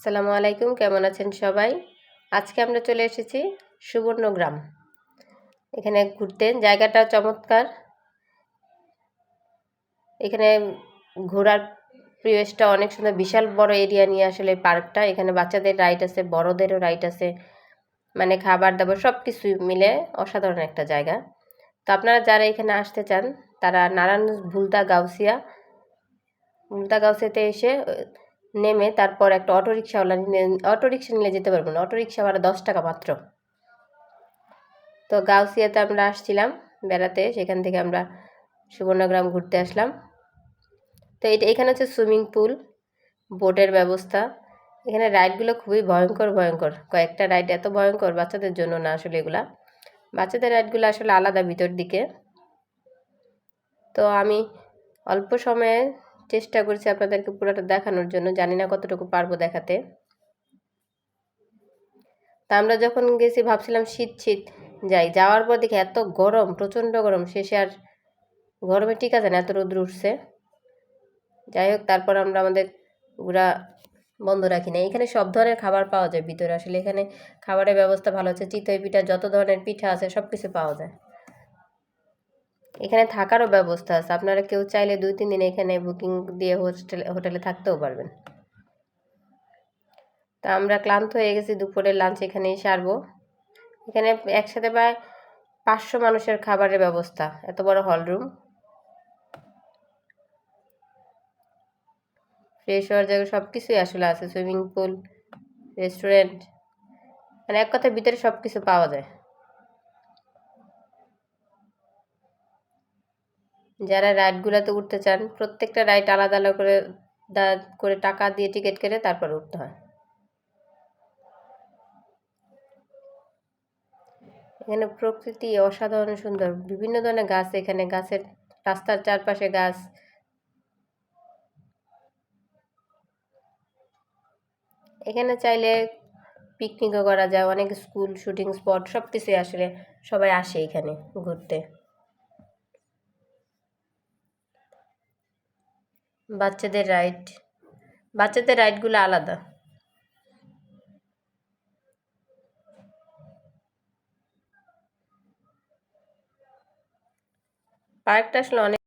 আসসালামু আলাইকুম, কেমন আছেন সবাই? আজকে আমরা চলে এসেছি সুবর্ণগ্রাম। এখানে ঘুরতে জায়গাটা চমৎকার। এখানে ঘোরার পরিবেশটা অনেক সুন্দর, বিশাল বড় এরিয়া নিয়ে আসলে পার্কটা। এখানে বাচ্চাদের রাইড আছে, বড়দেরও রাইড আছে, মানে খাবার দাবার সব কিছু মিলে অসাধারণ একটা জায়গা। তো আপনারা যারা এখানে আসতে চান তারা নারায়ণগঞ্জ ভুলতা গাউসিয়াতে এসে নেমে তারপর একটা অটোরিকশা নিলে যেতে পারবেন। অটোরিকশা ভাড়া 10 টাকা মাত্র। তো গাউসিয়াতে আমরা আসছিলাম বেড়াতে, সেখান থেকে আমরা সুবর্ণগ্রাম ঘুরতে আসলাম। তো এখানে হচ্ছে সুইমিং পুল, বোটের ব্যবস্থা। এখানে রাইডগুলো খুবই ভয়ঙ্কর। কয়েকটা রাইড এত ভয়ঙ্কর, বাচ্চাদের জন্য না আসলে এগুলা। বাচ্চাদের রাইডগুলো আসলে আলাদা ভিতর দিকে। তো আমি অল্প সময়ে চেষ্টা করছি আপনাদেরকে পুরোটা দেখানোর জন্য, জানি না কতটুকু পারবো দেখাতে। তা আমরা যখন গেছি ভাবছিলাম শীত যাওয়ার পর দেখি এত গরম, প্রচণ্ড গরম। শেষে আর গরমে টিকা যায় না, এত রোদ্র উঠছে। যাই হোক, তারপর আমরা আমাদের ঘোরা বন্ধ রাখি না। এখানে সব ধরনের খাবার পাওয়া যায় ভিতরে। আসলে এখানে খাবারের ব্যবস্থা ভালো আছে। চিতই পিঠা, যত ধরনের পিঠা আছে সব কিছু পাওয়া যায়। এখানে থাকারও ব্যবস্থা আছে, আপনারা কেউ চাইলে 2-3 দিন এখানে বুকিং দিয়ে হোটেলে থাকতেও পারবেন। তা আমরা ক্লান্ত হয়ে গেছি, দুপুরের লাঞ্চ এখানেই সারবো। এখানে একসাথে প্রায় 500 মানুষের খাবারের ব্যবস্থা, এত বড় হল রুম। ফ্রেশ হওয়ার জায়গা সব কিছুই আসলে আছে, সুইমিং পুল, রেস্টুরেন্ট, মানে এক কথায় ভিতরে সব কিছু পাওয়া যায়। যারা রাইডগুলোতে উঠতে চান, প্রত্যেকটা রাইড আলাদা আলাদা করে টাকা দিয়ে টিকিট কেটে তারপর উঠতে হয়। এখানে প্রকৃতি অসাধারণ সুন্দর, বিভিন্ন ধরনের গাছ। এখানে গাছের, রাস্তার চারপাশে গাছ। এখানে চাইলে পিকনিকও করা যায়, অনেক স্কুল, শুটিং স্পট সব কিছুই আসলে সবাই আসে এখানে ঘুরতে। বাচ্চাদের রাইডগুলো আলাদা। পার্কটা আসলে অনেক